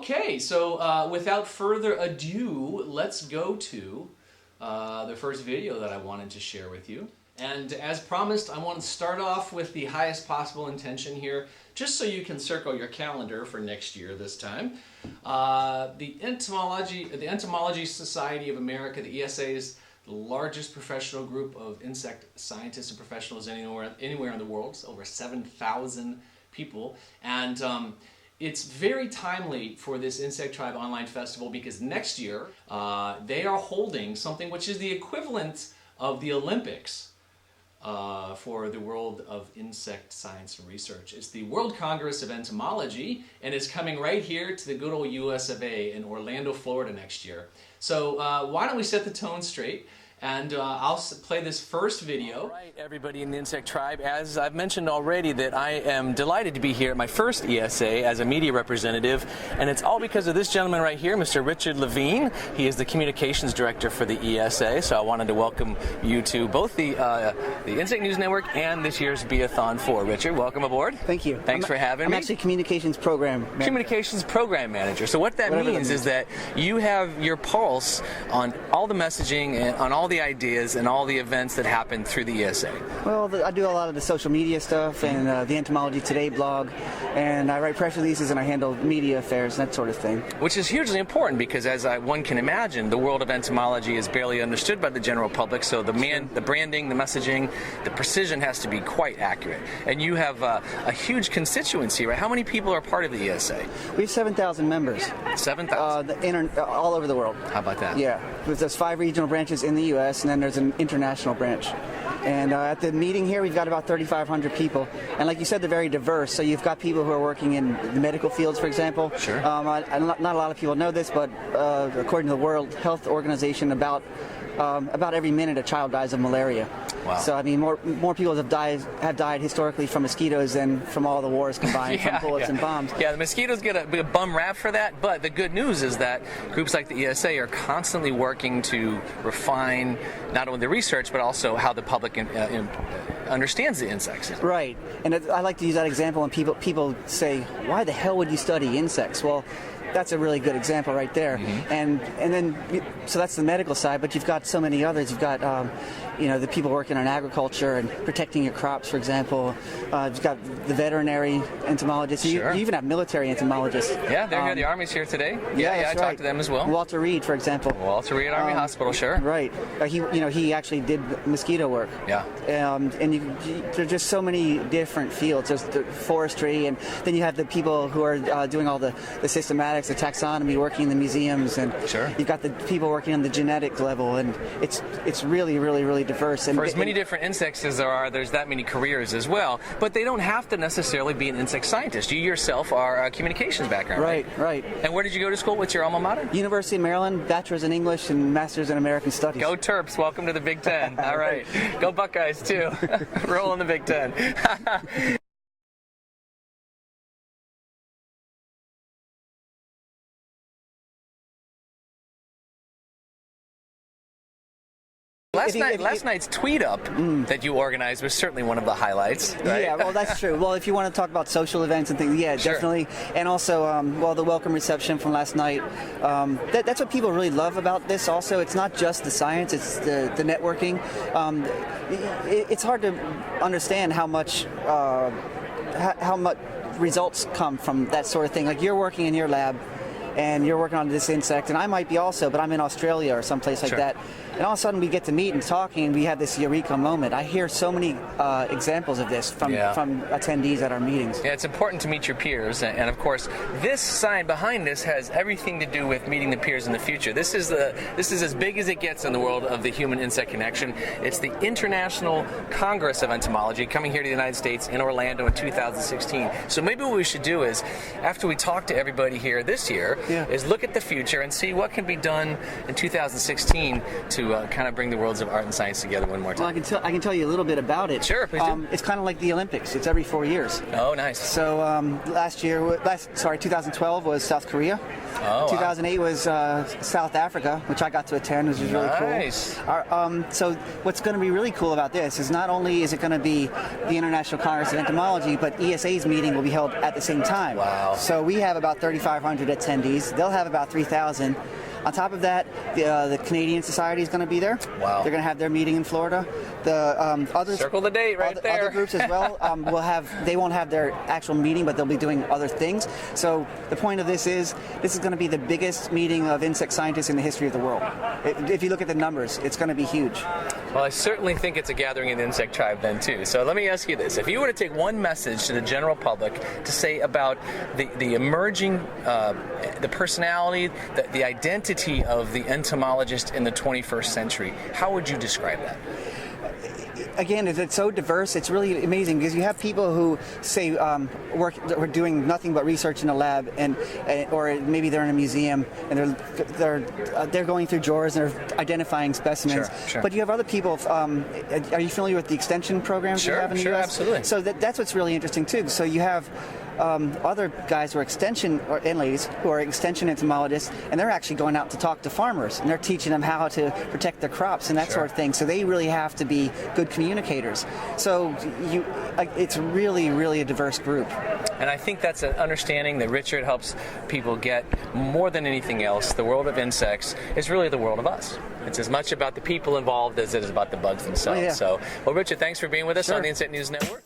Okay, so without further ado, let's go to the first video that I wanted to share with you. And as promised, I want to start off with the highest possible intention here, just so you can circle your calendar for next year this time. The Entomology Society of America, the ESA, is the largest professional group of insect scientists and professionals anywhere in the world. It's over 7,000 people. And it's very timely for this Insect Tribe Online Festival because next year they are holding something which is the equivalent of the Olympics for the world of insect science and research. It's the World Congress of Entomology, and it's coming right here to the good old US of A in Orlando, Florida next year. So why don't we set the tone straight? And I'll play this first video. All right, everybody in the Insect Tribe. As I've mentioned already, that I am delighted to be here at my first ESA as a media representative, and it's all because of this gentleman right here, Mr. Richard Levine. He is the communications director for the ESA, so I wanted to welcome you to both the Insect News Network and this year's Beathon 4. Richard, welcome aboard. Thank you. Thanks for having me. I'm actually communications program manager. Communications program manager. So what that means is that you have your pulse on all the messaging and on all the ideas and all the events that happen through the ESA. Well, I do a lot of the social media stuff and the Entomology Today blog, and I write press releases and I handle media affairs and that sort of thing. Which is hugely important because, as one can imagine, the world of entomology is barely understood by the general public, so the branding, the messaging, the precision has to be quite accurate. And you have a huge constituency, right? How many people are part of the ESA? We have 7,000 members. 7,000? All over the world. How about that? Yeah. There's 5 regional branches in the U.S., and then there's an international branch. And at the meeting here, we've got about 3,500 people. And like you said, they're very diverse. So you've got people who are working in the medical fields, for example. Sure. Not a lot of people know this, but according to the World Health Organization, about every minute a child dies of malaria. Wow. So I mean, more people have died historically from mosquitoes than from all the wars combined, from bullets and bombs. Yeah, the mosquitoes get a bum rap for that, but the good news is that groups like the ESA are constantly working to refine not only the research but also how the public understands the insects. Right, and I like to use that example when people say, "Why the hell would you study insects?" Well, that's a really good example right there. Mm-hmm. And then, so that's the medical side, but you've got so many others. You've got, the people working on agriculture and protecting your crops, for example. You've got the veterinary entomologists. Sure. You even have military entomologists. Yeah, they're here. The Army's here today. Yeah, I talked to them as well. Walter Reed, for example. Walter Reed Army Hospital, sure. Right. He actually did mosquito work. Yeah. There's just so many different fields. There's the forestry, and then you have the people who are doing all the systematics, the taxonomy, working in the museums, and sure. You've got the people working on the genetic level, and it's really, really, really diverse. And for as many different insects as there are, there's that many careers as well. But they don't have to necessarily be an insect scientist. You yourself are a communications background, right? Right. And where did you go to school? What's your alma mater? University of Maryland, bachelor's in English and master's in American Studies. Go Terps! Welcome to the Big Ten. All right, go Buckeyes too. Roll in the Big Ten. Last night's tweet up that you organized was certainly one of the highlights, right? Yeah, well, that's true. Well, if you want to talk about social events and things, yeah, sure. Definitely. And also, the welcome reception from last night. That's what people really love about this also. It's not just the science, it's the networking. It's hard to understand how much results come from that sort of thing. Like, you're working in your lab, and you're working on this insect, and I might be also, but I'm in Australia or someplace like that. And all of a sudden we get to meet and talking, and we have this eureka moment. I hear so many examples of this from attendees at our meetings. Yeah, it's important to meet your peers, and of course, this sign behind this has everything to do with meeting the peers in the future. This is as big as it gets in the world of the human-insect connection. It's the International Congress of Entomology coming here to the United States in Orlando in 2016. So maybe what we should do is, after we talk to everybody here this year, is look at the future and see what can be done in 2016 to to kind of bring the worlds of art and science together one more Well, time? I can tell you a little bit about it. Sure, please do. It's kind of like the Olympics. It's every 4 years. Oh, nice. So 2012 was South Korea. Oh, 2008 was South Africa, which I got to attend, which was really cool. Nice. So what's going to be really cool about this is not only is it going to be the International Congress of Entomology, but ESA's meeting will be held at the same time. Wow. So we have about 3,500 attendees. They'll have about 3,000. On top of that, the Canadian Society is going to be there. Wow. They're going to have their meeting in Florida. The others, Circle the date right there. Other groups as well they won't have their actual meeting, but they'll be doing other things. So the point of this is going to be the biggest meeting of insect scientists in the history of the world. If you look at the numbers, it's going to be huge. Well, I certainly think it's a gathering of the insect tribe then too. So let me ask you this. If you were to take one message to the general public to say about the emerging, the personality, the identity of the entomologist in the 21st century, how would you describe that? Again, it's so diverse. It's really amazing because you have people who say we're doing nothing but research in a lab, or maybe they're in a museum and they're going through drawers and they're identifying specimens. Sure. But you have other people. Are you familiar with the extension programs we have in the U.S.? Absolutely. So that's what's really interesting too. So you have other guys who are and ladies who are extension entomologists, and they're actually going out to talk to farmers, and they're teaching them how to protect their crops and that sort of thing. So they really have to be good communicators. So it's really, really a diverse group. And I think that's an understanding that Richard helps people get more than anything else. The world of insects is really the world of us. It's as much about the people involved as it is about the bugs themselves. Oh, yeah. So, well, Richard, thanks for being with us Sure. on the Insect News Network.